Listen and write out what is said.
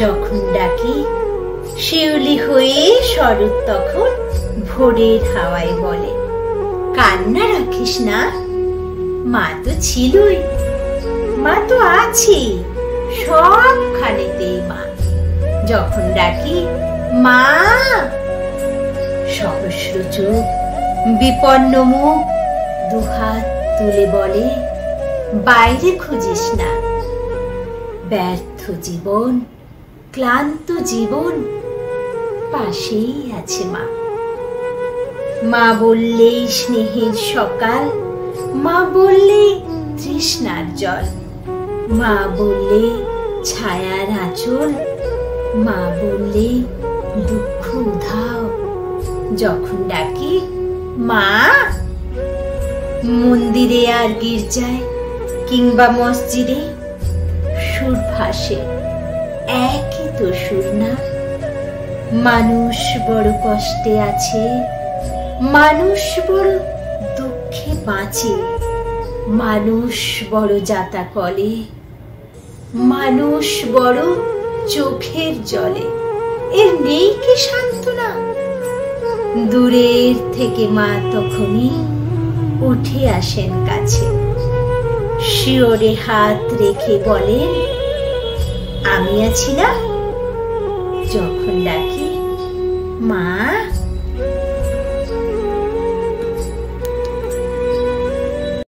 যখন ডাকি শিউলি হয়ে শরৎ তখন ভোরের হাওয়ায় বলে, কান্না রাখিস না, মা তো ছিলই, মা তো আছে সবখানেতেই মা। যখন ডাকি মা, সহস্র চোখ বিপন্ন মুখ দুহাত তুলে বলে, বাইরে খুঁজিস না। ব্যর্থ জীবন, ক্লান্ত জীবন, পাশেই আছে মা। মা বললেই স্নেহের সকাল, মা বললে তৃষ্ণার জল, মা বললে ছায়ার আঁচল, মা বললে দুঃখ উধাও। যখন ডাকি মা, মন্দিরে আর গির্জায় কিংবা মসজিদে সুর ভাসে, একই তো সুর না? মানুষ বড় কষ্টে আছে, মানুষ বড় দুঃখে বাঁচে, মানুষ বড় যাতা কলে, মানুষ বড় চোখের জলে। এর নেই কি সান্ত্বনা? দূরের থেকে মা তখনই উঠে আসেন কাছে, শিওরে হাত রেখে বলেন, আমি আছি না? যখন ডাকি মা।